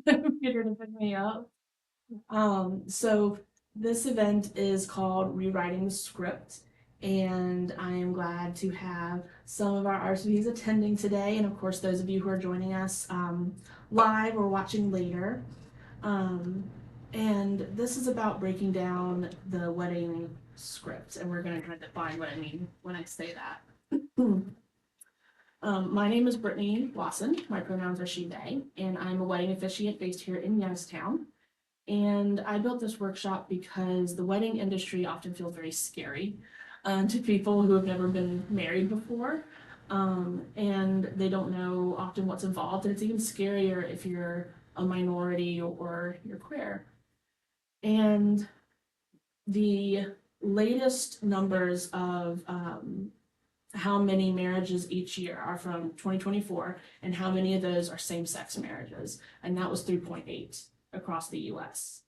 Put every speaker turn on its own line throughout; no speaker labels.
Peter to pick me up. So this event is called Rewriting the Script, and I am glad to have some of our RSVPs attending today, and of course those of you who are joining us live or watching later. Um, and this is about breaking down the wedding script, and we're going to try to define what I mean when I say that. My name is Brittany Wasson. My pronouns are she, they, and I'm a wedding officiant based here in Youngstown. And I built this workshop because the wedding industry often feels very scary to people who have never been married before. And they don't know often what's involved. And it's even scarier if you're a minority or you're queer. And the latest numbers of how many marriages each year are from 2024 and how many of those are same-sex marriages. And that was 3.8 across the US.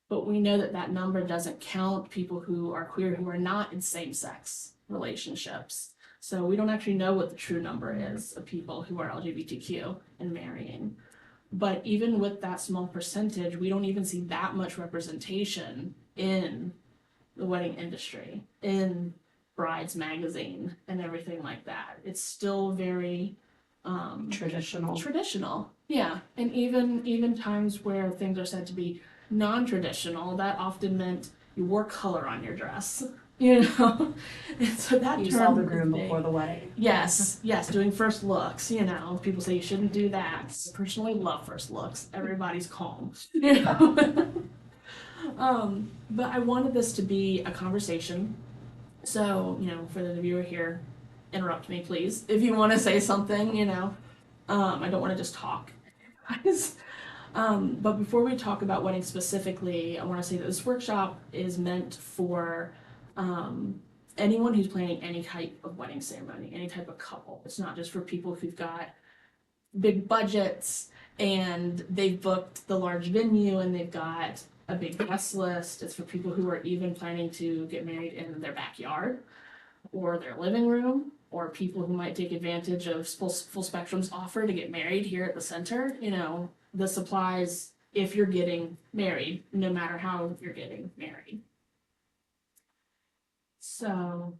But we know that that number doesn't count people who are queer who are not in same-sex relationships. So we don't actually know what the true number is of people who are LGBTQ and marrying. But even with that small percentage, we don't even see that much representation in the wedding industry, in Brides magazine and everything like that. It's still very traditional. Yeah. And even times where things are said to be non-traditional, that often meant you wore color on your dress. You know, and so that
You
term
saw the groom before the wedding.
Yes, doing first looks. You know, people say you shouldn't do that. I personally love first looks. Everybody's calm. You know, but I wanted this to be a conversation. So you know, for those of you who are here, interrupt me, please, if you want to say something. You know, I don't want to just talk. But before we talk about weddings specifically, I want to say that this workshop is meant for anyone who's planning any type of wedding ceremony, any type of couple. It's not just for people who've got big budgets and they've booked the large venue and they've got a big guest list. It's for people who are even planning to get married in their backyard or their living room, or people who might take advantage of full spectrum's offer to get married here at the center. You know, this applies if you're getting married, no matter how you're getting married. So,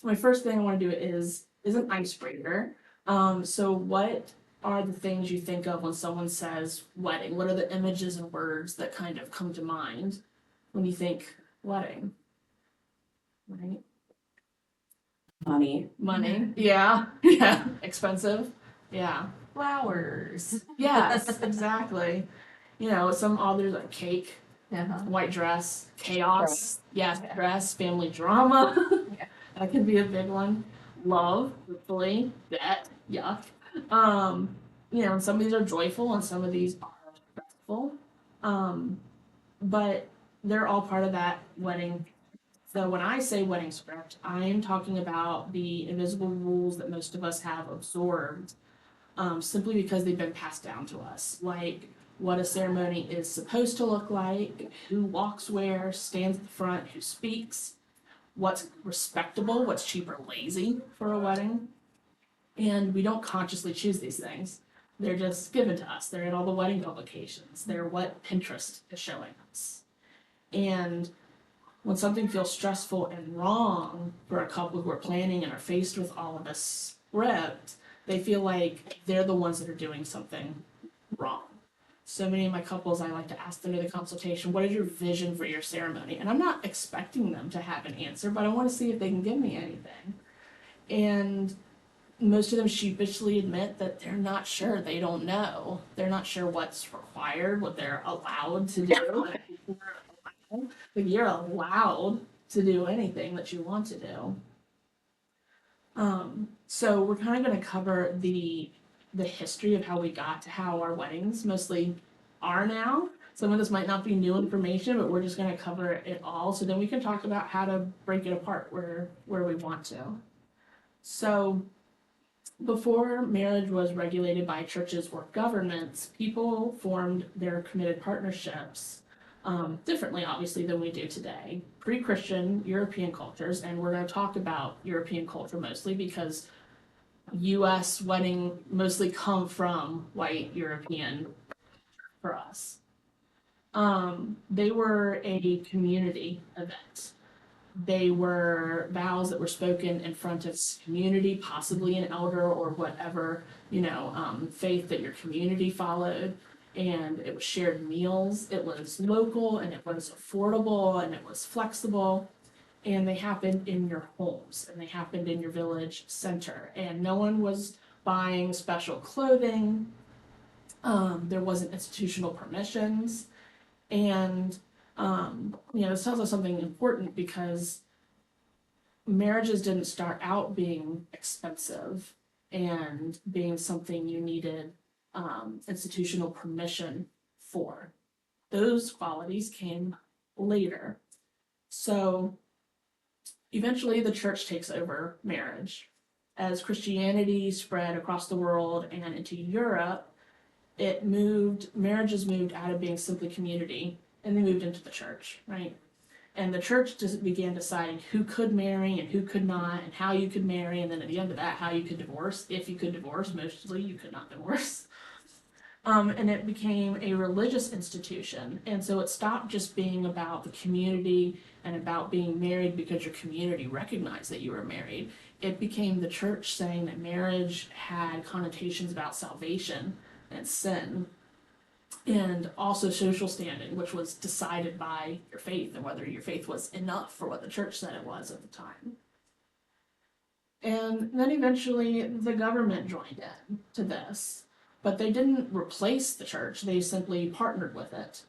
my first thing I want to do is an icebreaker. So what are the things you think of when someone says wedding? What are the images and words that kind of come to mind when you think wedding? Right?
Money.
Yeah. Yeah. Expensive. Yeah.
Flowers.
Yes, exactly. You know, some others like cake, white dress, chaos. Yes,
Yeah.
dress, family drama.
Yeah.
That could be a big one. Love, hopefully. That, yuck. You know, and some of these are joyful and some of these are stressful. But they're all part of that wedding. So when I say wedding script, I am talking about the invisible rules that most of us have absorbed simply because they've been passed down to us. Like what a ceremony is supposed to look like, who walks where, stands at the front, who speaks, what's respectable, what's cheap or lazy for a wedding. And we don't consciously choose these things. They're just given to us. They're in all the wedding publications. They're what Pinterest is showing us. And when something feels stressful and wrong for a couple who are planning and are faced with all of this script, they feel like they're the ones that are doing something wrong. So many of my couples, I like to ask them in the consultation, what is your vision for your ceremony? And I'm not expecting them to have an answer, but I want to see if they can give me anything. And most of them sheepishly admit that they're not sure. They don't know. They're not sure what's required, what they're allowed to do. Like you're allowed to do anything that you want to do. So we're kind of going to cover the history of how we got to how our weddings mostly are now. Some of this might not be new information, but we're just going to cover it all. So then we can talk about how to break it apart where we want to. So before marriage was regulated by churches or governments, people formed their committed partnerships differently, obviously, than we do today. Pre-Christian European cultures, and we're going to talk about European culture mostly because US wedding mostly come from white European for us. They were a community event. They were vows that were spoken in front of community, possibly an elder or whatever, faith that your community followed. And it was shared meals. It was local and it was affordable and it was flexible. And they happened in your homes and they happened in your village center. And no one was buying special clothing. There wasn't institutional permissions. And, this tells us something important because marriages didn't start out being expensive and being something you needed institutional permission for. Those qualities came later. So eventually the church takes over marriage. As Christianity spread across the world and into Europe, marriages moved out of being simply community and they moved into the church, right? And the church just began deciding who could marry and who could not, and how you could marry, and then at the end of that, how you could divorce. If you could divorce, mostly you could not divorce. And it became a religious institution. And so it stopped just being about the community and about being married because your community recognized that you were married. It became the church saying that marriage had connotations about salvation and sin, and also social standing, which was decided by your faith and whether your faith was enough for what the church said it was at the time. And then eventually the government joined in to this, but they didn't replace the church, they simply partnered with it.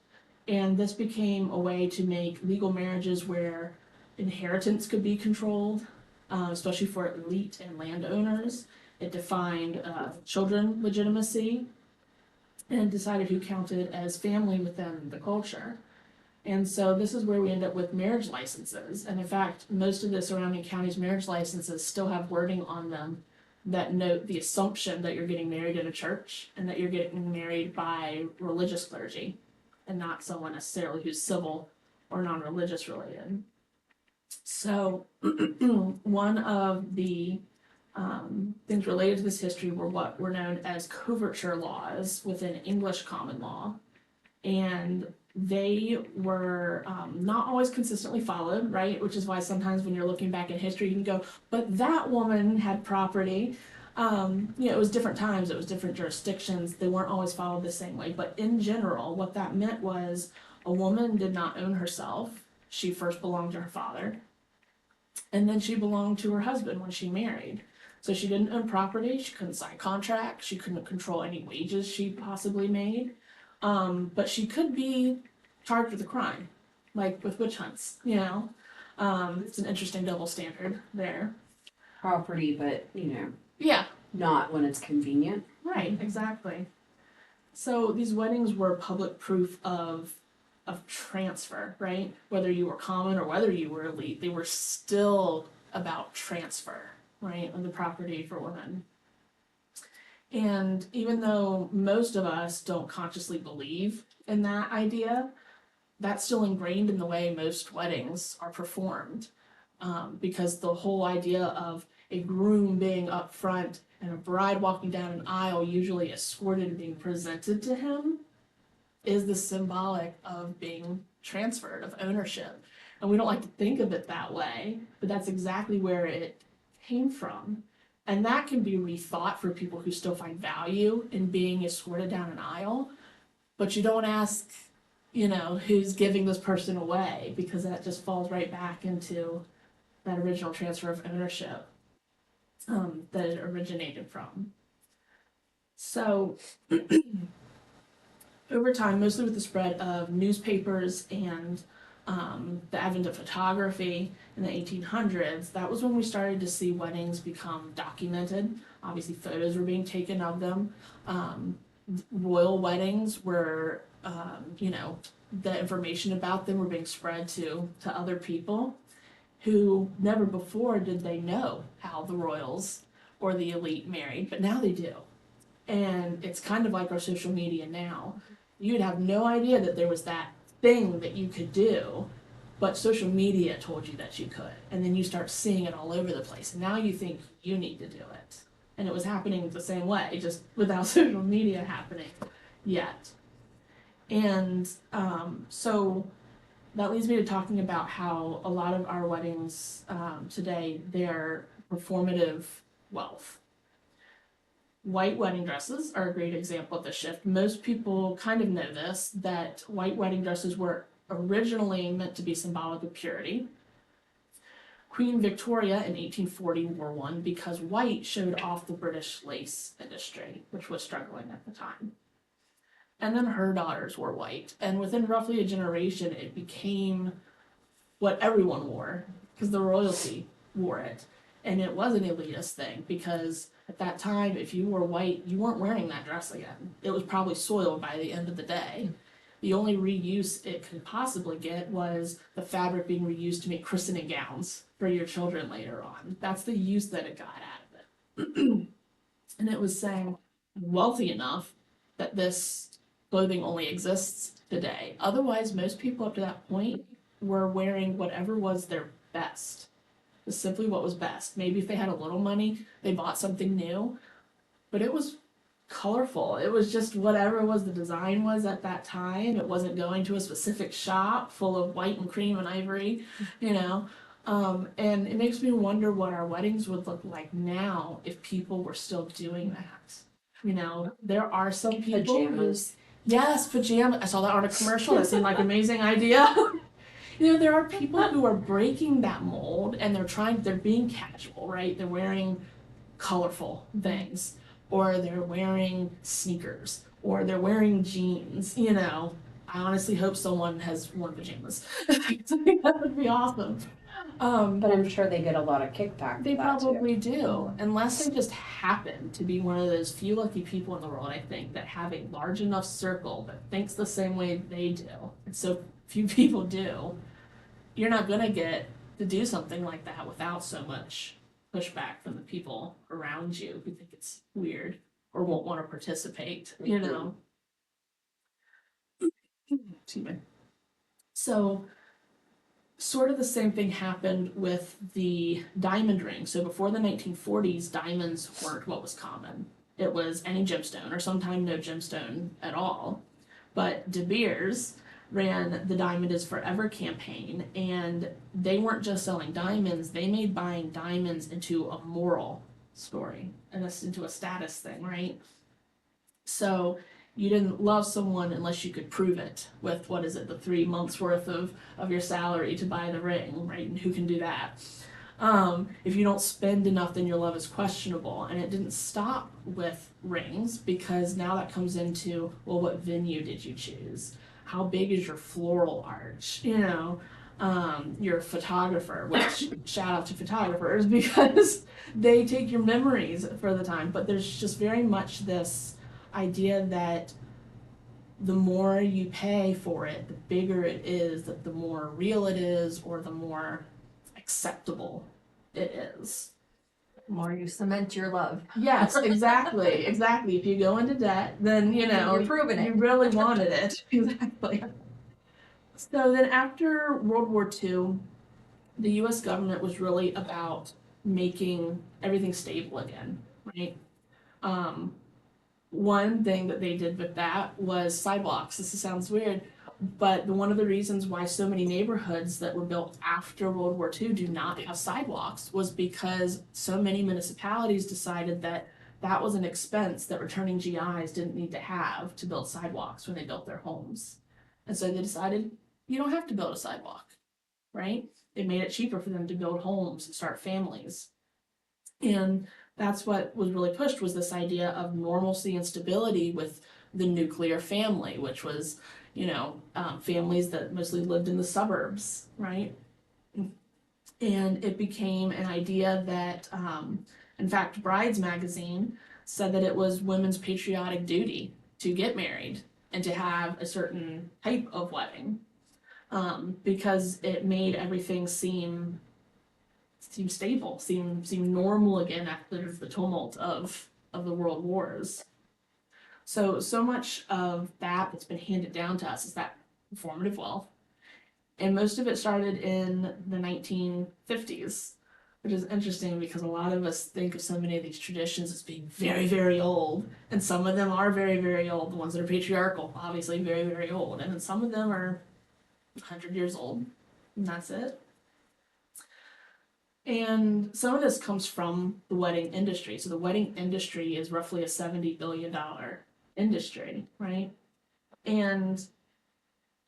And this became a way to make legal marriages where inheritance could be controlled, especially for elite and landowners. It defined children legitimacy and decided who counted as family within the culture. And so this is where we end up with marriage licenses. And in fact, most of the surrounding counties' marriage licenses still have wording on them that note the assumption that you're getting married in a church and that you're getting married by religious clergy and not someone necessarily who's civil or non-religious related. So one of the things related to this history were what were known as coverture laws within English common law. And they were not always consistently followed, right? Which is why sometimes when you're looking back in history, you can go, but that woman had property. It was different times, it was different jurisdictions. They weren't always followed the same way. But in general, what that meant was a woman did not own herself. She first belonged to her father. And then she belonged to her husband when she married. So she didn't own property, she couldn't sign contracts, she couldn't control any wages she possibly made. But she could be charged with a crime, like with witch hunts, It's an interesting double standard there.
Property, but,
Yeah,
not when it's convenient.
right, exactly. So these weddings were public proof of transfer, right? Whether you were common or whether you were elite, they were still about transfer, right, of the property for women. And even though most of us don't consciously believe in that idea, that's still ingrained in the way most weddings are performed. Because the whole idea of a groom being up front and a bride walking down an aisle, usually escorted and being presented to him, is the symbolic of being transferred, of ownership. And we don't like to think of it that way, but that's exactly where it came from. And that can be rethought for people who still find value in being escorted down an aisle, but you don't ask, who's giving this person away, because that just falls right back into that original transfer of ownership that it originated from. So over time, mostly with the spread of newspapers and the advent of photography in the 1800s, that was when we started to see weddings become documented. Obviously, photos were being taken of them. Royal weddings were, the information about them were being spread to other people who never before did they know how the royals or the elite married, but now they do. And it's kind of like our social media now. You'd have no idea that there was that thing that you could do, but social media told you that you could. And then you start seeing it all over the place. And now you think you need to do it. and it was happening the same way, just without social media happening yet. And so that leads me to talking about how a lot of our weddings today, they're performative wealth. White wedding dresses are a great example of the shift. Most people kind of know this, that white wedding dresses were originally meant to be symbolic of purity. Queen Victoria in 1840 wore one because white showed off the British lace industry, which was struggling at the time. And then her daughters wore white, and within roughly a generation, it became what everyone wore because the royalty wore it. And it was an elitist thing because at that time, if you wore white, you weren't wearing that dress again. It was probably soiled by the end of the day. The only reuse it could possibly get was the fabric being reused to make christening gowns for your children later on. That's the use that it got out of it. And it was saying, wealthy enough that this clothing only exists today. Otherwise, most people up to that point were wearing whatever was their best. It was simply what was best. Maybe if they had a little money, they bought something new, but it was colorful. It was just whatever was the design was at that time. It wasn't going to a specific shop full of white and cream and ivory, you know. And it makes me wonder what our weddings would look like now if people were still doing that. You know, there are some people
Pajamas.
yes, pajamas. I saw that on a commercial. That seemed like an amazing idea. You know, there are people who are breaking that mold and they're being casual, right? They're wearing colorful things, or they're wearing sneakers, or they're wearing jeans, you know. I honestly hope someone has worn pajamas. That would be awesome.
But I'm sure they get a lot of kickback.
They
for that
probably do, unless they just happen to be one of those few lucky people in the world, I think, that have a large enough circle that thinks the same way they do. And so few people do. You're not gonna get to do something like that without so much pushback from the people around you who think it's weird or won't want to participate, you know. Excuse me. So sort of the same thing happened with the diamond ring. So before the 1940s, diamonds weren't what was common. It was any gemstone or sometimes no gemstone at all. But De Beers ran the Diamond is Forever campaign, and they weren't just selling diamonds, they made buying diamonds into a moral story and this into a status thing, right? So you didn't love someone unless you could prove it with, what is it, the 3 months worth of your salary to buy the ring, right? And who can do that? If you don't spend enough, then your love is questionable. And it didn't stop with rings, because now that comes into, well, what venue did you choose? How big is your floral arch? You know, you're a photographer, which shout out to photographers because they take your memories for the time. But there's just very much this idea that the more you pay for it, the bigger it is, that the more real it is, or the more acceptable it is.
The more you cement your love.
Yes, exactly, exactly. If you go into debt, then you know
You're proving
you
it.
really wanted it. Exactly. So then after World War II, the US government was really about making everything stable again, right? One thing that they did with that was sidewalks. This sounds weird, but one of the reasons why so many neighborhoods that were built after World War II do not have sidewalks was because so many municipalities decided that that was an expense that returning GIs didn't need to have to build sidewalks when they built their homes. And so they decided, you don't have to build a sidewalk, right? It made it cheaper for them to build homes and start families. And that's what was really pushed, was this idea of normalcy and stability with the nuclear family, which was, you know, families that mostly lived in the suburbs, right? And it became an idea that, in fact, Brides magazine said that it was women's patriotic duty to get married and to have a certain type of wedding, because it made everything seem stable, seem normal again after the tumult of the world wars. So much of that that's been handed down to us is that performative wealth, and most of it started in the 1950s. which is interesting because a lot of us think of so many of these traditions as being very, very old, and some of them are very, very old. The ones that are patriarchal, obviously, very, very old, and then some of them are 100 years old, and that's it. And some of this comes from the wedding industry. So the wedding industry is roughly a $70 billion industry, right? And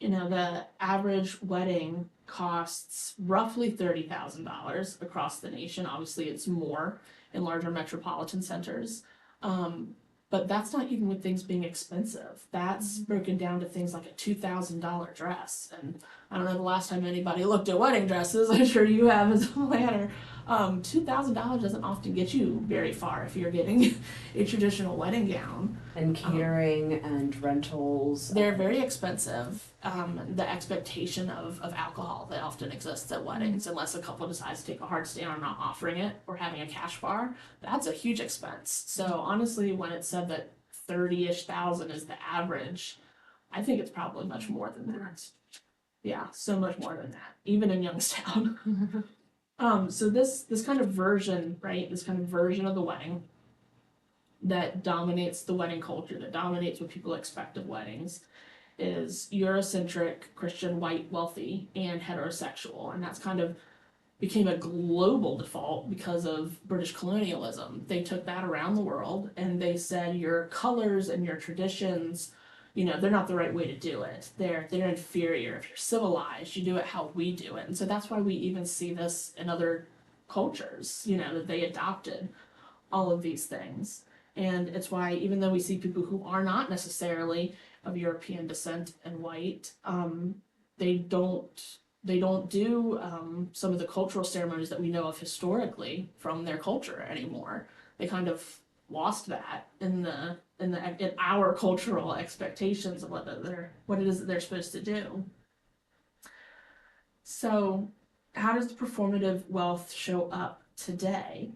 the average wedding costs roughly $30,000 across the nation. Obviously, it's more in larger metropolitan centers. But that's not even with things being expensive. That's broken down to things like a $2,000 dress. And I don't know the last time anybody looked at wedding dresses. I'm sure you have as a planner. $2,000 doesn't often get you very far if you're getting a traditional wedding gown.
And catering and rentals.
They're very expensive. The expectation of alcohol that often exists at weddings, unless a couple decides to take a hard stand on not offering it or having a cash bar, that's a huge expense. So honestly, when it's said that 30-ish thousand is the average, I think it's probably much more than that. Yeah, so much more than that, even in Youngstown. So this kind of version, right? This kind of version of the wedding that dominates the wedding culture, that dominates what people expect of weddings, is Eurocentric, Christian, white, wealthy, and heterosexual. And that's kind of became a global default because of British colonialism. They took that around the world and they said your colors and your traditions, they're not the right way to do it. They're inferior. If you're civilized, you do it how we do it. And so that's why we even see this in other cultures, that they adopted all of these things. And it's why even though we see people who are not necessarily of European descent and white, they don't do some of the cultural ceremonies that we know of historically from their culture anymore. They kind of lost that in our cultural expectations of what it is that they're supposed to do. So, how does the performative wealth show up today?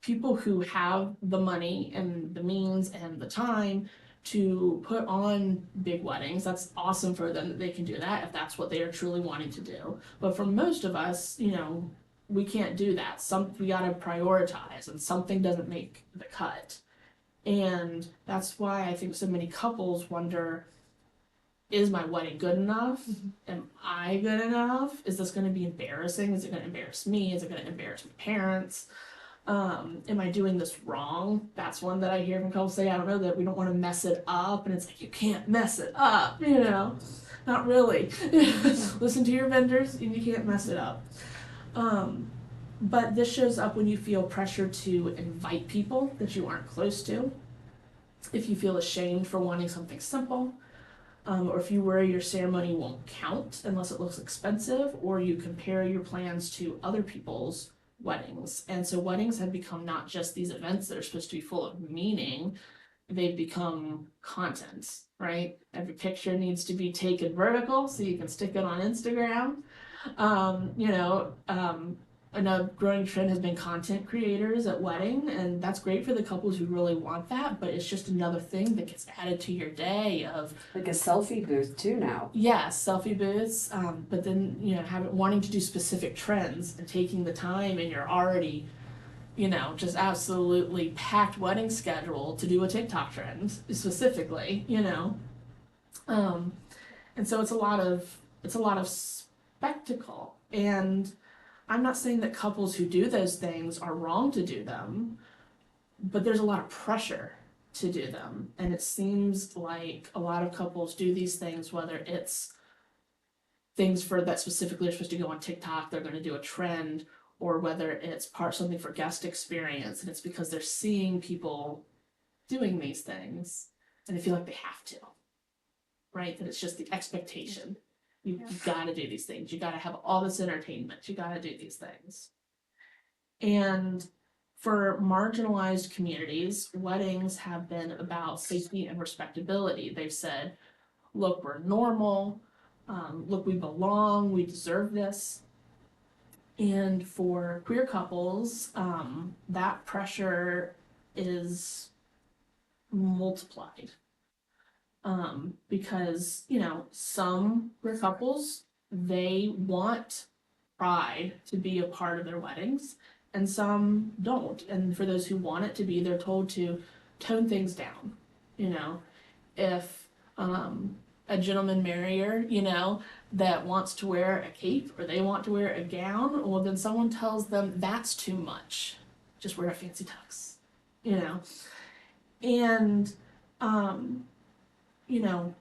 People who have the money and the means and the time to put on big weddings, that's awesome for them that they can do that if that's what they are truly wanting to do. But for most of us, we can't do that. We gotta prioritize, and something doesn't make the cut. And that's why I think so many couples wonder, is my wedding good enough? Am I good enough? Is this going to be embarrassing? Is it going to embarrass me? Is it going to embarrass my parents? Am I doing this wrong? That's one that I hear from couples say, I don't know, that we don't want to mess it up. And it's like, you can't mess it up, Not really. Listen to your vendors and you can't mess it up. But this shows up when you feel pressure to invite people that you aren't close to. If you feel ashamed for wanting something simple. Or if you worry your ceremony won't count unless it looks expensive, or you compare your plans to other people's weddings. And so weddings have become not just these events that are supposed to be full of meaning, they've become content, right? Every picture needs to be taken vertical so you can stick it on Instagram. Another growing trend has been content creators at wedding, and that's great for the couples who really want that, but it's just another thing that gets added to your day of
like a selfie booth too now.
Yes, selfie booths, but then wanting to do specific trends and taking the time and you're already just absolutely packed wedding schedule to do a TikTok trend specifically, and so it's a lot of spectacle. And I'm not saying that couples who do those things are wrong to do them, but there's a lot of pressure to do them. And it seems like a lot of couples do these things, whether it's things for that specifically are supposed to go on TikTok, they're going to do a trend, or whether it's something for guest experience, and it's because they're seeing people doing these things and they feel like they have to, right? That it's just the expectation. You gotta do these things. You gotta have all this entertainment. You gotta do these things. And for marginalized communities, weddings have been about safety and respectability. They've said, look, we're normal. Look, we belong. We deserve this. And for queer couples, that pressure is multiplied. Because, some queer couples, they want pride to be a part of their weddings, and some don't. And for those who want it to be, they're told to tone things down. You know, if a gentleman marrier, that wants to wear a cape or they want to wear a gown, well, then someone tells them that's too much. Just wear a fancy tux, you know. And, um, you know,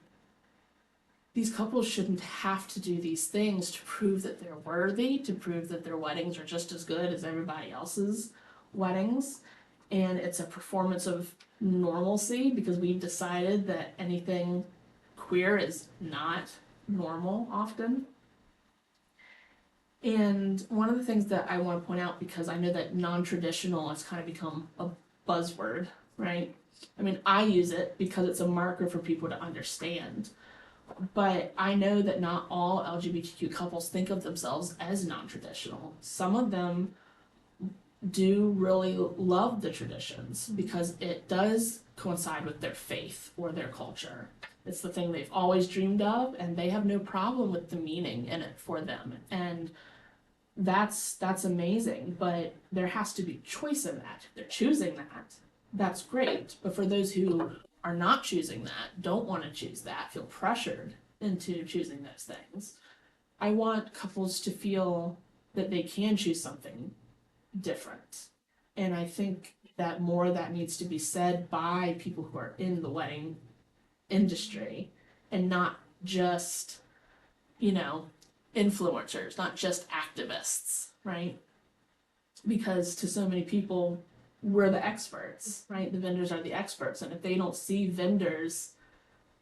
these couples shouldn't have to do these things to prove that they're worthy, to prove that their weddings are just as good as everybody else's weddings. And it's a performance of normalcy because we've decided that anything queer is not normal often. And one of the things that I want to point out, because I know that non-traditional has kind of become a buzzword, right? I mean, I use it because it's a marker for people to understand. But I know that not all LGBTQ couples think of themselves as non-traditional. Some of them do really love the traditions because it does coincide with their faith or their culture. It's the thing they've always dreamed of, and they have no problem with the meaning in it for them. And that's amazing, but there has to be choice in that. If they're choosing that, that's great. But for those who are not choosing that, don't want to choose that, feel pressured into choosing those things, I want couples to feel that they can choose something different. And I think that more of that needs to be said by people who are in the wedding industry and not just, influencers, not just activists, right? Because to so many people, we're the experts, right? The vendors are the experts. And if they don't see vendors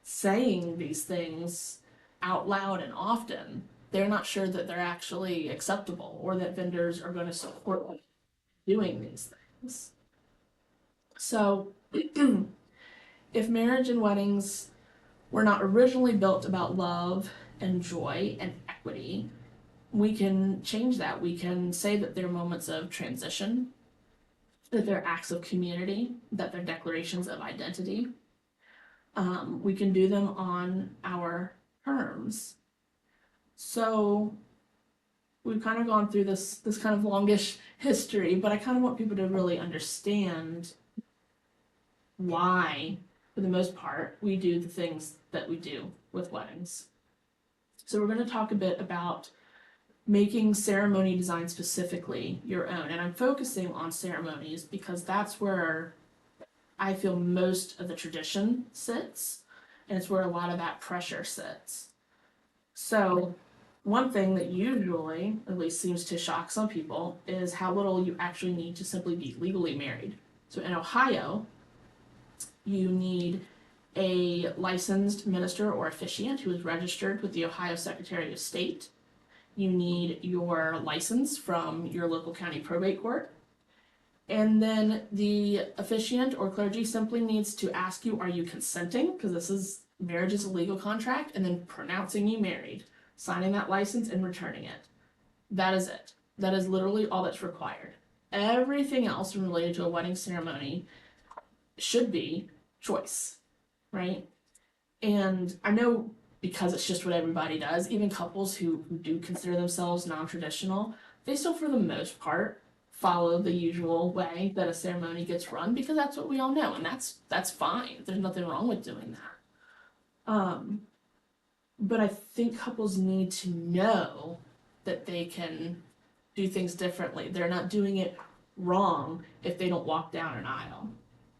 saying these things out loud and often, they're not sure that they're actually acceptable or that vendors are going to support them doing these things. So, if marriage and weddings were not originally built about love and joy and equity, we can change that. We can say that they're moments of transition, that they're acts of community, that they're declarations of identity. We can do them on our terms. So we've kind of gone through this kind of longish history, but I kind of want people to really understand why, for the most part, we do the things that we do with weddings. So we're going to talk a bit about making ceremony design specifically your own. And I'm focusing on ceremonies because that's where I feel most of the tradition sits, and it's where a lot of that pressure sits. So one thing that usually, at least seems to shock some people, is how little you actually need to simply be legally married. So in Ohio, you need a licensed minister or officiant who is registered with the Ohio Secretary of State. You need your license from your local county probate court. And then the officiant or clergy simply needs to ask you, are you consenting? Because marriage is a legal contract, and then pronouncing you married, signing that license and returning it. That is it. That is literally all that's required. Everything else related to a wedding ceremony should be choice, right? And I know because it's just what everybody does, even couples who do consider themselves non-traditional, they still, for the most part, follow the usual way that a ceremony gets run because that's what we all know, and that's fine. There's nothing wrong with doing that. But I think couples need to know that they can do things differently. They're not doing it wrong if they don't walk down an aisle,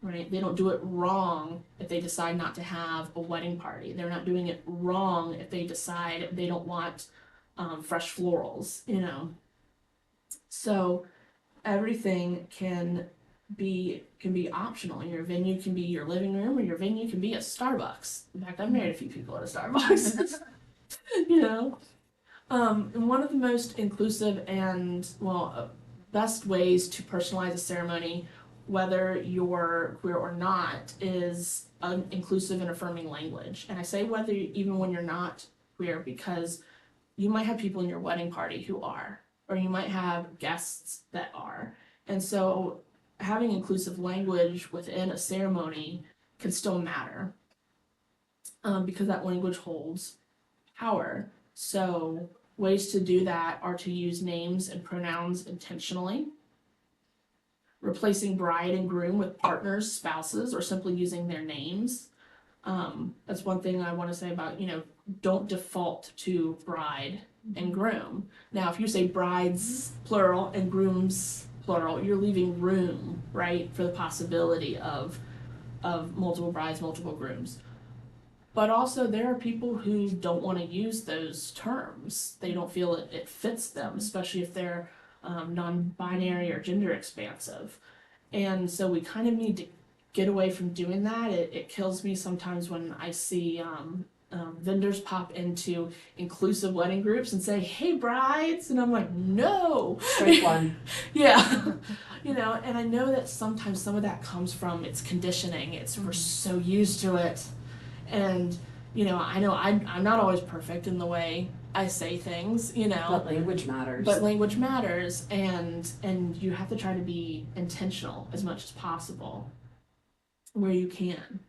right? They don't do it wrong if they decide not to have a wedding party. They're not doing it wrong if they decide they don't want fresh florals, So everything can be optional. Your venue can be your living room, or your venue can be a Starbucks. In fact, I've married a few people at a Starbucks. And one of the most inclusive and best ways to personalize a ceremony, whether you're queer or not, is an inclusive and affirming language. And I say whether, even when you're not queer, because you might have people in your wedding party who are, or you might have guests that are. And so having inclusive language within a ceremony can still matter, because that language holds power. So Ways to do that are to use names and pronouns intentionally, replacing bride and groom with partners, spouses, or simply using their names. That's one thing I want to say about, don't default to bride and groom. Now, if you say brides plural and grooms plural, you're leaving room, right, for the possibility of multiple brides, multiple grooms. But also, there are people who don't want to use those terms. They don't feel it fits them, especially if they're non-binary or gender expansive. And so we kind of need to get away from doing that. It kills me sometimes when I see vendors pop into inclusive wedding groups and say, "Hey, brides," and I'm like, "No."
Strike one.
Yeah. And I know that sometimes some of that comes from its conditioning. We're so used to it. And, I know I'm not always perfect in the way I say things,
But language matters.
but language matters, and you have to try to be intentional as much as possible where you can.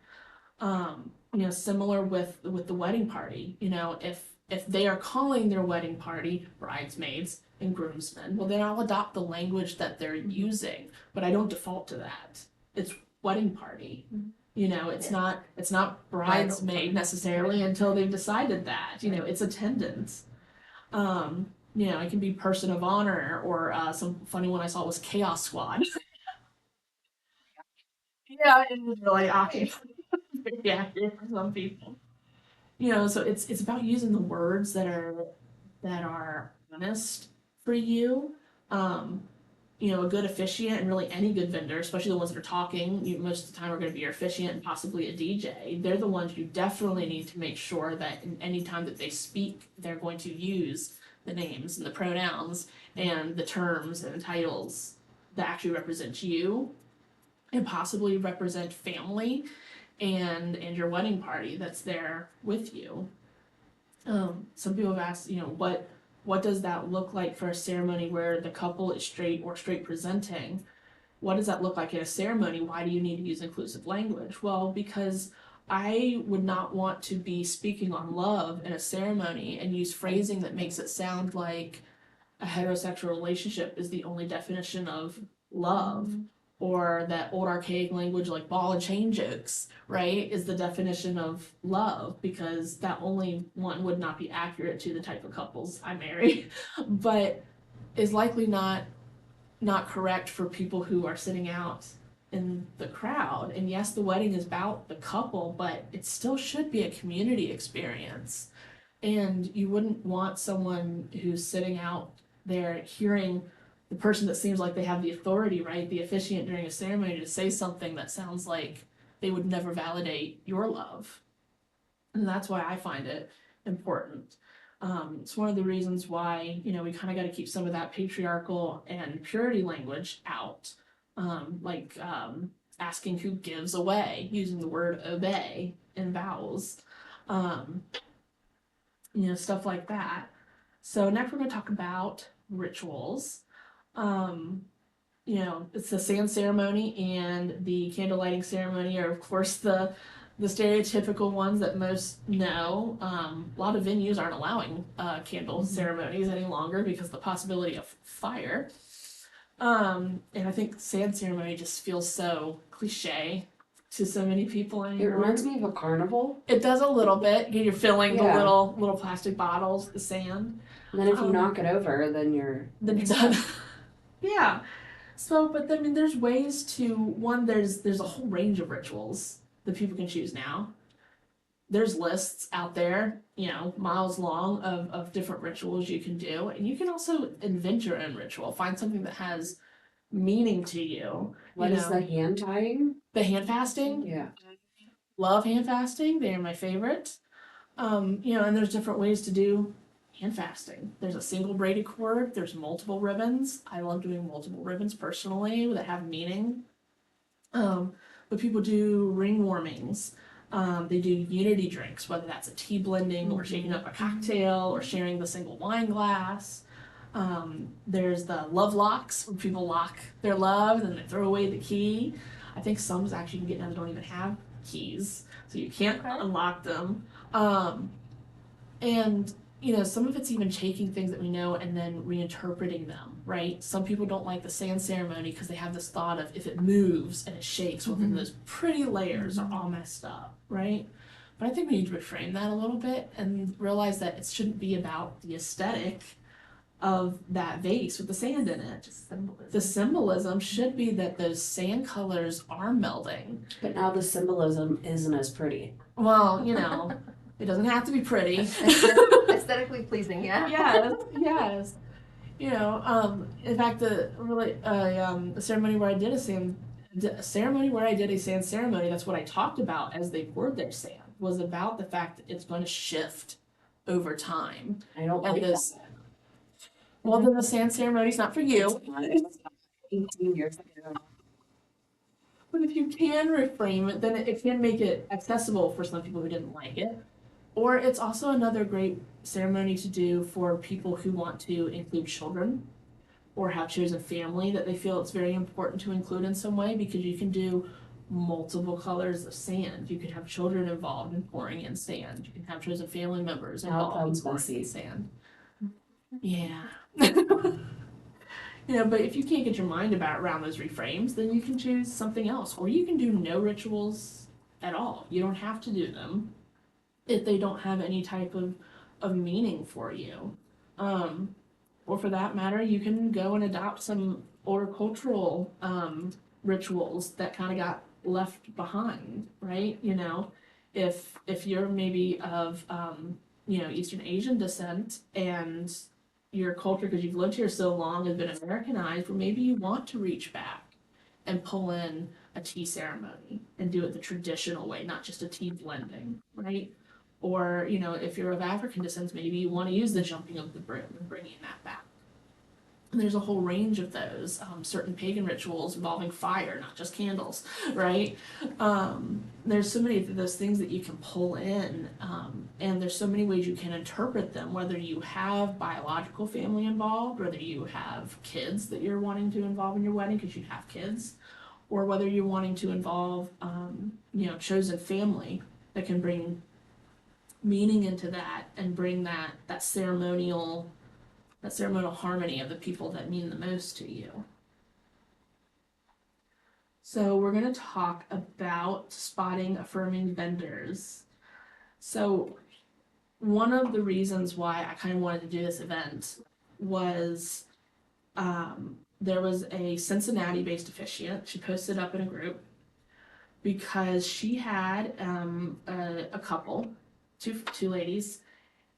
Similar with the wedding party, if they are calling their wedding party bridesmaids and groomsmen, well, then I'll adopt the language that they're using, but I don't default to that. It's wedding party. It's not bridesmaid necessarily until they've decided that. It's attendance. It can be person of honor, or some funny one I saw was chaos squad. Yeah, it was really awkward. Yeah, for some people. So it's about using the words that are honest for you. Um, a good officiant, and really any good vendor, especially the ones that are talking, most of the time are going to be your officiant and possibly a DJ. They're the ones you definitely need to make sure that in any time that they speak, they're going to use the names and the pronouns and the terms and the titles that actually represent you and possibly represent family and your wedding party that's there with you. Some people have asked, what does that look like for a ceremony where the couple is straight or straight presenting? What does that look like in a ceremony? Why do you need to use inclusive language? Well, because I would not want to be speaking on love in a ceremony and use phrasing that makes it sound like a heterosexual relationship is the only definition of love, or that old archaic language like ball and chain jokes, right, is the definition of love, because that only one would not be accurate to the type of couples I marry, but is likely not correct for people who are sitting out in the crowd. And yes, the wedding is about the couple, but it still should be a community experience. And you wouldn't want someone who's sitting out there hearing the person that seems like they have the authority, right, the officiant during a ceremony, to say something that sounds like they would never validate your love. And that's why I find it important. It's one of the reasons why, we kind of got to keep some of that patriarchal and purity language out. Like asking who gives away, using the word obey in vows. Stuff like that. So next we're going to talk about rituals. It's the sand ceremony and the candle lighting ceremony are, of course, the stereotypical ones that most know. A lot of venues aren't allowing candle ceremonies any longer because of the possibility of fire. And I think sand ceremony just feels so cliche to so many people anymore.
It reminds me of a carnival.
It does a little bit. You're filling the
Yeah.
little plastic bottles, the sand.
And then if you knock it over, then you're
Done. Yeah. So, but I mean, there's ways to there's a whole range of rituals that people can choose now. There's lists out there, miles long of different rituals you can do, and you can also invent your own ritual. Find something that has meaning to you.
What is the hand tying?
The hand fasting?
Yeah.
Love hand fasting. They're my favorite. And there's different ways to do hand fasting. There's a single braided cord. There's multiple ribbons. I love doing multiple ribbons personally that have meaning. But people do ring warmings. They do unity drinks, whether that's a tea blending or shaking up a cocktail or sharing the single wine glass. There's the love locks, where people lock their love and then they throw away the key. I think some actually can get now that don't even have keys, so you can't unlock them. And some of it's even taking things that we know and then reinterpreting them, right? Some people don't like the sand ceremony because they have this thought of if it moves and it shakes, well, then those pretty layers are all messed up, right? But I think we need to reframe that a little bit and realize that it shouldn't be about the aesthetic of that vase with the sand in it.
Just symbolism.
The symbolism should be that those sand colors are melding.
But now the symbolism isn't as pretty.
Well, it doesn't have to be pretty.
Aesthetically pleasing, yeah.
Yes. In fact, the ceremony where I did a sand ceremony, that's what I talked about as they poured their sand, was about the fact that it's going to shift over time.
I don't
And
like
this,
that.
well, then the sand ceremony's not for you.
It's not 18 years ago.
But if you can reframe it, then it can make it accessible for some people who didn't like it. Or it's also another great ceremony to do for people who want to include children or have chosen family that they feel it's very important to include in some way, because you can do multiple colors of sand. You can have children involved in pouring in sand. You can have chosen family members involved in pouring in sand. Yeah. But if you can't get your mind around those reframes, then you can choose something else. Or you can do no rituals at all. You don't have to do them if they don't have any type of meaning for you. Or for that matter, you can go and adopt some older cultural rituals that kind of got left behind, right? If you're maybe of Eastern Asian descent, and your culture, because you've lived here so long, has been Americanized, where maybe you want to reach back and pull in a tea ceremony and do it the traditional way, not just a tea blending, right? Or, if you're of African descent, maybe you want to use the jumping of the broom and bringing that back. And there's a whole range of those, certain pagan rituals involving fire, not just candles, right? There's so many of those things that you can pull in, and there's so many ways you can interpret them, whether you have biological family involved, whether you have kids that you're wanting to involve in your wedding because you have kids, or whether you're wanting to involve, chosen family that can bring meaning into that and bring that ceremonial harmony of the people that mean the most to you. So we're going to talk about spotting affirming vendors. So one of the reasons why I kind of wanted to do this event was there was a Cincinnati-based officiant. She posted up in a group because she had a couple, two ladies,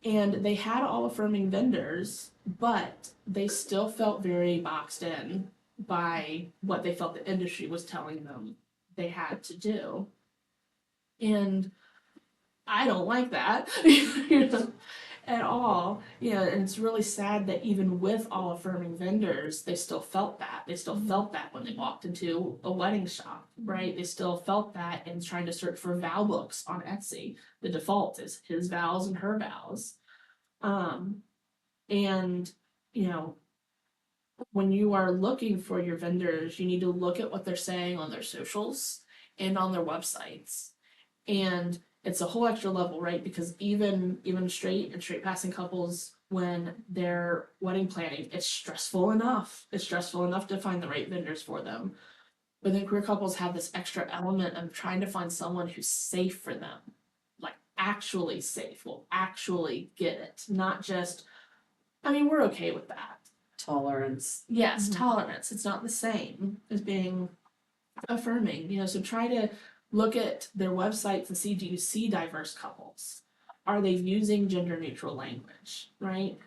and they had all affirming vendors, but they still felt very boxed in by what they felt the industry was telling them they had to do. And I don't like that at all. And it's really sad that even with all affirming vendors, they still felt that. They still felt that when they walked into a wedding shop, right? They still felt that in trying to search for vow books on Etsy. The default is his vows and her vows. And when you are looking for your vendors, you need to look at what they're saying on their socials and on their websites. And it's a whole extra level, right? Because even straight and straight passing couples, when they're wedding planning, it's stressful enough. It's stressful enough to find the right vendors for them. But then queer couples have this extra element of trying to find someone who's safe for them. Like actually safe, will actually get it. Not just, we're okay with that.
Tolerance.
Yes, tolerance. It's not the same as being affirming. So try to look at their websites and see, do you see diverse couples? Are they using gender neutral language, right?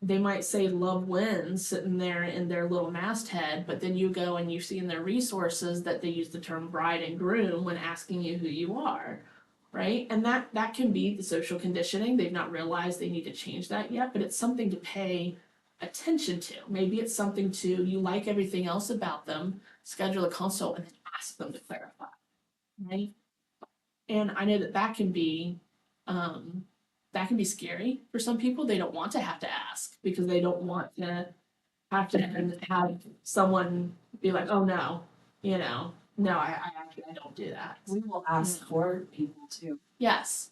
They might say love wins sitting there in their little masthead, but then you go and you see in their resources that they use the term bride and groom when asking you who you are, right? And that can be the social conditioning. They've not realized they need to change that yet, but it's something to pay attention to. Maybe it's something to, you like everything else about them, schedule a consult and then ask them to clarify, right? And I know that can be scary for some people. They don't want to have to ask because they don't want to have someone be like, oh no, no, I don't do that.
We will ask for people too.
Yes.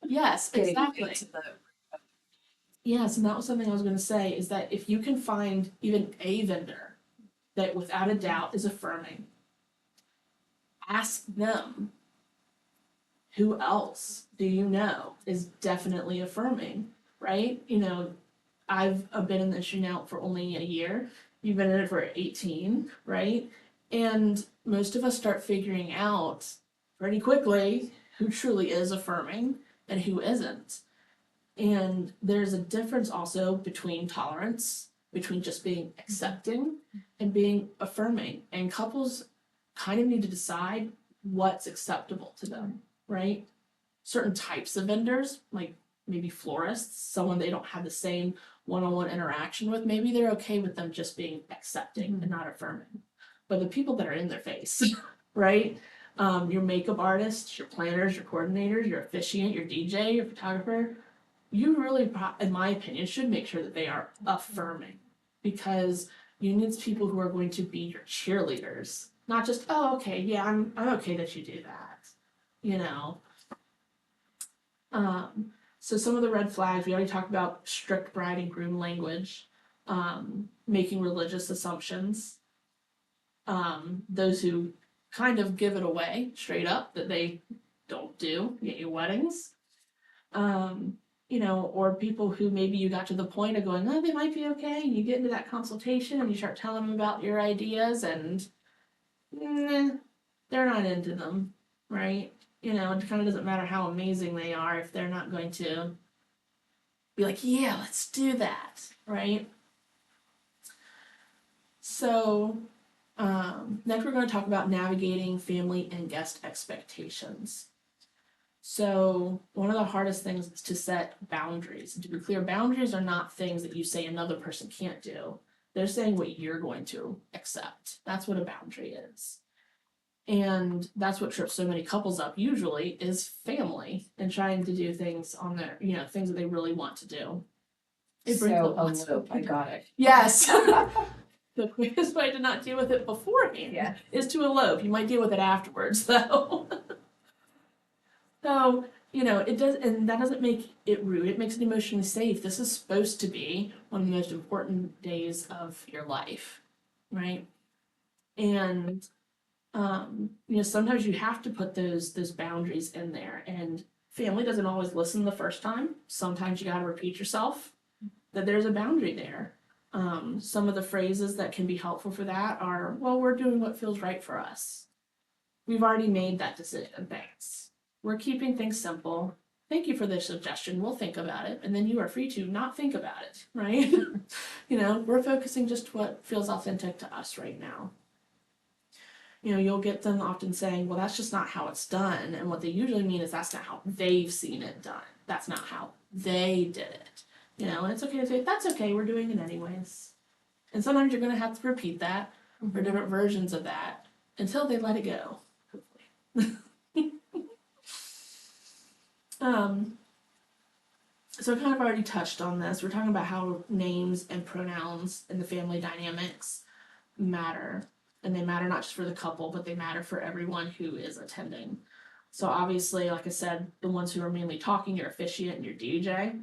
Yes,
getting
exactly.
into the
Yes, and that was something I was gonna say, is that if you can find even a vendor that without a doubt is affirming, ask them, who else do you know is definitely affirming, right? I've been in the industry now for only a year. You've been in it for 18, right? And most of us start figuring out pretty quickly who truly is affirming and who isn't. And there's a difference also between tolerance, between just being accepting and being affirming. And couples kind of need to decide what's acceptable to them, right? Certain types of vendors, like maybe florists, someone they don't have the same one-on-one interaction with, maybe they're okay with them just being accepting and not affirming. But the people that are in their face, right? Your makeup artists, your planners, your coordinators, your officiant, your DJ, your photographer, you really, in my opinion, should make sure that they are affirming, because you need people who are going to be your cheerleaders, not just, oh, okay, yeah, I'm okay that you do that, you know. So some of the red flags, we already talked about strict bride and groom language, making religious assumptions, those who kind of give it away straight up that they don't do at your weddings. Or people who maybe you got to the point of going, oh, they might be okay, and you get into that consultation and you start telling them about your ideas and they're not into them, right? It kind of doesn't matter how amazing they are if they're not going to be like, yeah, let's do that, right? So, next we're going to talk about navigating family and guest expectations. So, one of the hardest things is to set boundaries. And to be clear, boundaries are not things that you say another person can't do. They're saying what you're going to accept. That's what a boundary is. And that's what trips so many couples up usually is family and trying to do things on their, things that they really want to do. It brings
so
up lots of
elope. I got it.
Yes. The quickest way to not deal with it beforehand
Yeah.
is to elope. You might deal with it afterwards though. So, it does, and that doesn't make it rude. It makes it emotionally safe. This is supposed to be one of the most important days of your life, right? And sometimes you have to put those boundaries in there, and family doesn't always listen the first time. Sometimes you got to repeat yourself that there's a boundary there. Some of the phrases that can be helpful for that are, well, we're doing what feels right for us. We've already made that decision, thanks. We're keeping things simple. Thank you for the suggestion. We'll think about it. And then you are free to not think about it, right? We're focusing just what feels authentic to us right now. You'll get them often saying, well, that's just not how it's done. And what they usually mean is that's not how they've seen it done. That's not how they did it. And it's okay to say, that's okay, we're doing it anyways. And sometimes you're going to have to repeat that or different versions of that until they let it go, hopefully. So I kind of already touched on this. We're talking about how names and pronouns and the family dynamics matter. And they matter not just for the couple, but they matter for everyone who is attending. So obviously, like I said, the ones who are mainly talking, your officiant and your DJ,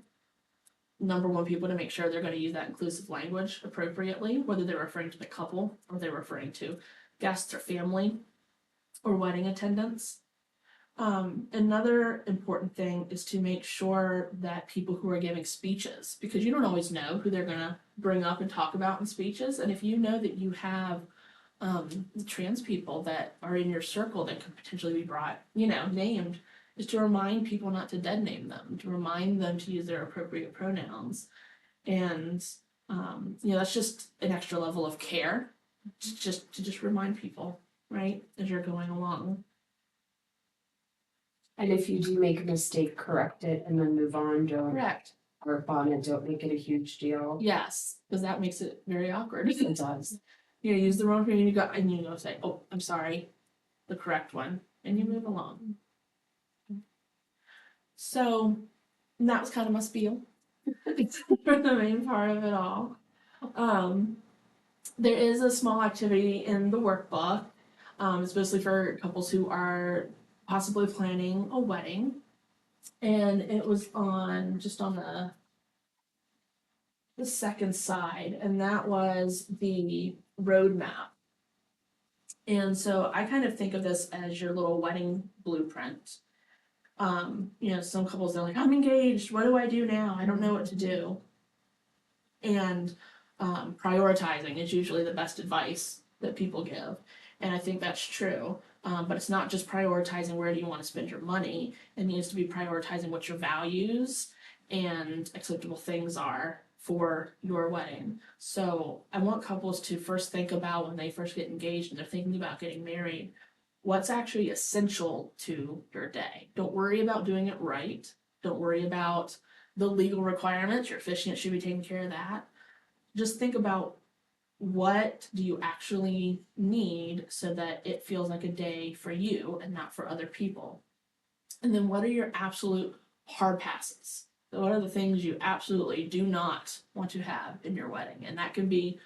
number one people to make sure they're going to use that inclusive language appropriately, whether they're referring to the couple or they're referring to guests or family or wedding attendants. Another important thing is to make sure that people who are giving speeches, because you don't always know who they're going to bring up and talk about in speeches, and if you know that you have trans people that are in your circle that could potentially be brought, named, is to remind people not to dead name them, to remind them to use their appropriate pronouns. And, that's just an extra level of care to just remind people, right, as you're going along.
And if you do make a mistake, correct it and then move on. Don't
Correct.
harp on it. Don't make it a huge deal.
Yes, because that makes it very awkward.
It does.
Use the wrong pronoun, and you go say, oh, I'm sorry, the correct one, and you move along. So that was kind of my spiel for the main part of it all. There is a small activity in the workbook. It's mostly for couples who are possibly planning a wedding. And it was just on the second side, and that was the roadmap. And so I kind of think of this as your little wedding blueprint. Some couples, they're like, I'm engaged, what do I do now? I don't know what to do. And prioritizing is usually the best advice that people give. And I think that's true. But it's not just prioritizing where do you want to spend your money. It needs to be prioritizing what your values and acceptable things are for your wedding. So I want couples to first think about when they first get engaged and they're thinking about getting married, what's actually essential to your day. Don't worry about doing it right. Don't worry about the legal requirements. Your officiant should be taking care of that. Just think about what do you actually need so that it feels like a day for you and not for other people. And then what are your absolute hard passes? So what are the things you absolutely do not want to have in your wedding? And that can be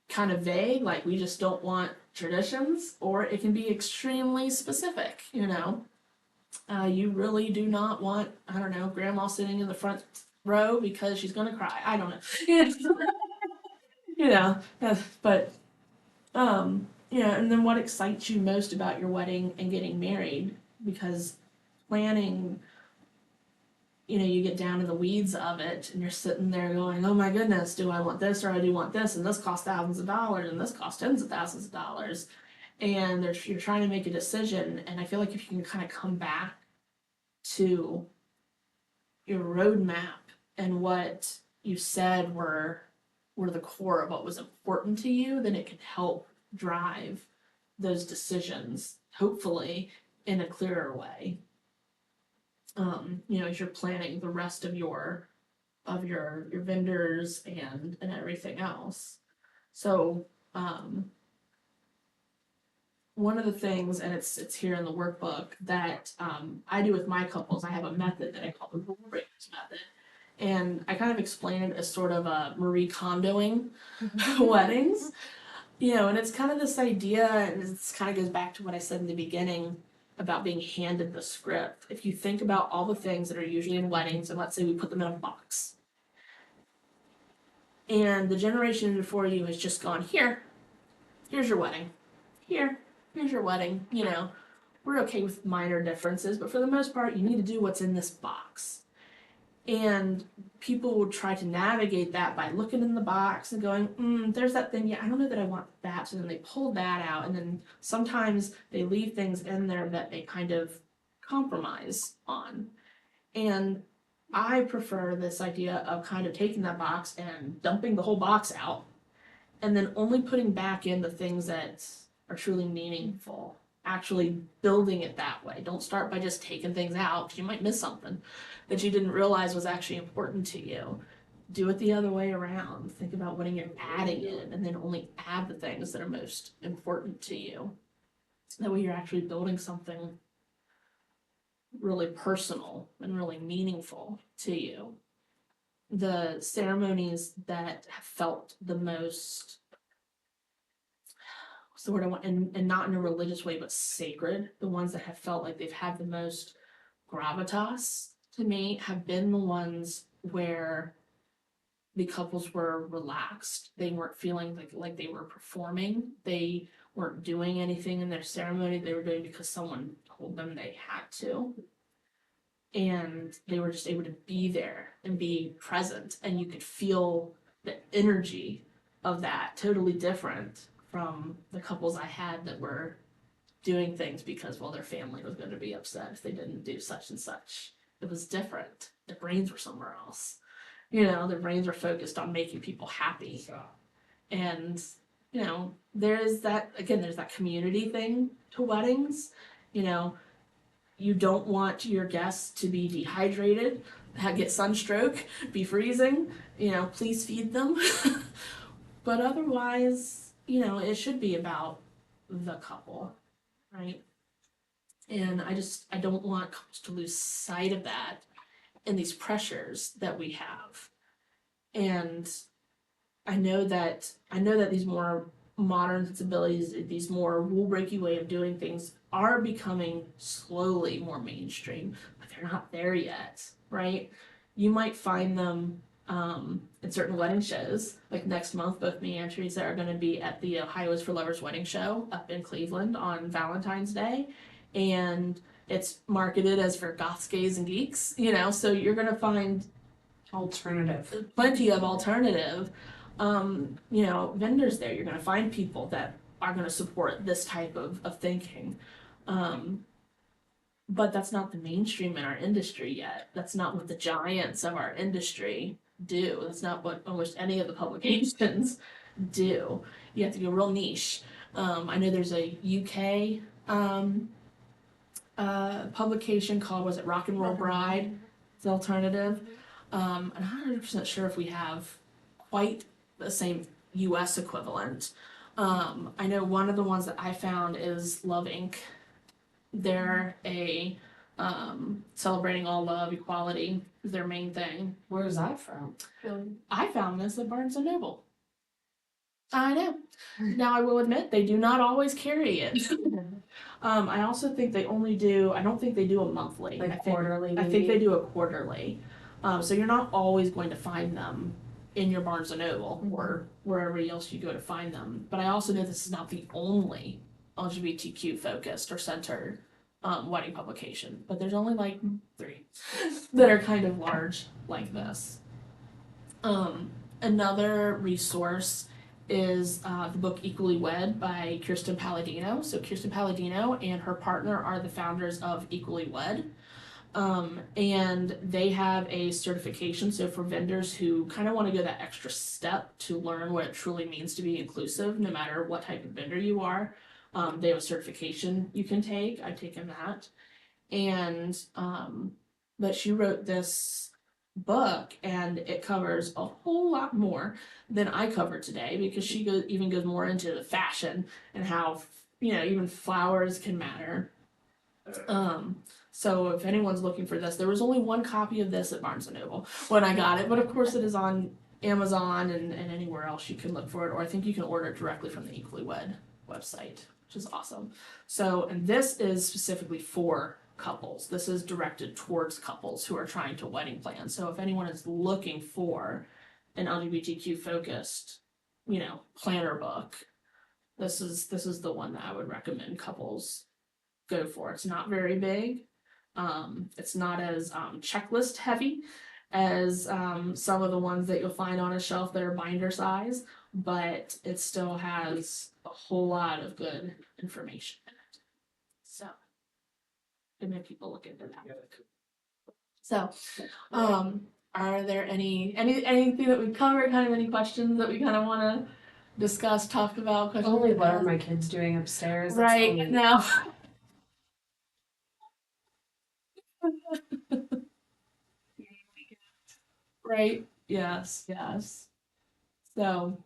kind of vague, like we just don't want traditions, or it can be extremely specific, you really do not want, I don't know, grandma sitting in the front row because she's gonna cry. I don't know. But and then what excites you most about your wedding and getting married? Because planning, you get down in the weeds of it and you're sitting there going, oh my goodness, do I want this or I do want this, and this costs thousands of dollars and this costs tens of thousands of dollars, and you're trying to make a decision. And I feel like if you can kind of come back to your roadmap and what you said were the core of what was important to you, then it can help drive those decisions, hopefully in a clearer way. As you're planning the rest of your vendors and everything else. So one of the things, and it's here in the workbook, that I do with my couples, I have a method that I call the rule breakers method. And I kind of explain it as sort of a Marie Kondoing weddings. And it's kind of this idea, and it kind of goes back to what I said in the beginning about being handed the script. If you think about all the things that are usually in weddings, and let's say we put them in a box, and the generation before you has just gone, here's your wedding, here's your wedding, we're okay with minor differences, but for the most part, you need to do what's in this box. And people will try to navigate that by looking in the box and going, there's that thing, I don't know that I want that. So then they pull that out, and then sometimes they leave things in there that they kind of compromise on. And I prefer this idea of kind of taking that box and dumping the whole box out, and then only putting back in the things that are truly meaningful. Actually building it that way. Don't start by just taking things out, because you might miss something that you didn't realize was actually important to you. Do it the other way around. Think about what you're adding in, and then only add the things that are most important to you. That way you're actually building something really personal and really meaningful to you. The ceremonies that have felt the most, what's the word I want, and not in a religious way, but sacred, the ones that have felt like they've had the most gravitas to me have been the ones where the couples were relaxed. They weren't feeling like they were performing. They weren't doing anything in their ceremony. They were doing because someone told them they had to. And they were just able to be there and be present. And you could feel the energy of that, totally different from the couples I had that were doing things because, well, their family was going to be upset if they didn't do such and such. It was different. Their brains were somewhere else. Their brains were focused on making people happy. And, there's that community thing to weddings. You don't want your guests to be dehydrated, get sunstroke, be freezing. Please feed them. But otherwise, it should be about the couple, right? And I don't want couples to lose sight of that and these pressures that we have. And I know that these more modern sensibilities, these more rule breaky way of doing things are becoming slowly more mainstream, but they're not there yet, right? You might find them in certain wedding shows. Like next month, both me and Teresa are going to be at the Ohio is for Lovers wedding show up in Cleveland on Valentine's Day, and it's marketed as for goths, gays, and geeks. So you're going to find
Alternative.
plenty of alternative vendors there. You're going to find people that are going to support this type of thinking, but that's not the mainstream in our industry yet. That's not what the giants of our industry do. That's not what almost any of the publications do. You have to go real niche. I know there's a UK publication called, was it Rock and Roll Bride? It's alternative. I'm not 100% sure if we have quite the same US equivalent. I know one of the ones that I found is Love Inc. They're a celebrating all love, equality is their main thing.
Where's that from?
I found this at Barnes and Noble. I know. Now I will admit they do not always carry it. I also think they only do, I don't think they do a monthly.
Like quarterly?
I think they do a quarterly. So you're not always going to find them in your Barnes and Noble or wherever else you go to find them. But I also know this is not the only LGBTQ focused or centered wedding publication. But there's only like 3 that are kind of large like this. Another resource is the book Equally Wed by Kirsten Palladino. So Kirsten Palladino and her partner are the founders of Equally Wed. And they have a certification. So for vendors who kind of want to go that extra step to learn what it truly means to be inclusive, no matter what type of vendor you are, they have a certification you can take. I've taken that. And, but she wrote this book and it covers a whole lot more than I covered today, because she even goes more into the fashion and how, even flowers can matter. So if anyone's looking for this, there was only 1 copy of this at Barnes & Noble when I got it, but of course it is on Amazon and anywhere else you can look for it, or I think you can order it directly from the Equally Wed website, which is awesome. So, and this is specifically for couples. This is directed towards couples who are trying to wedding plan. So if anyone is looking for an LGBTQ focused, planner book, this is the one that I would recommend couples go for. It's not very big. It's not as checklist heavy as some of the ones that you'll find on a shelf that are binder size, but it still has a whole lot of good information in it. So, to make people look into that. So, are there anything that we covered? Kind of any questions that we kind of want to discuss, talk about? Questions?
Only what are my kids doing upstairs? That's
Right
only-
now. Right. Yes. So,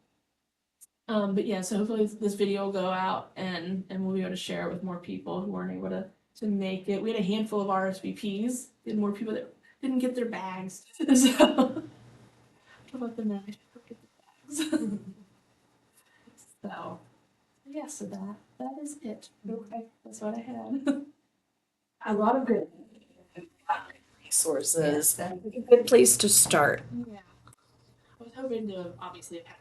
but yeah, so hopefully this video will go out and we'll be able to share it with more people who weren't able to make it. We had a handful of RSVPs. We had more people that didn't get their bags. So, how about the night? Get the bags. So, yeah, so that is it. Okay, that's what I had.
A lot of good resources.
That's
A good place to start.
Yeah. I was hoping to obviously have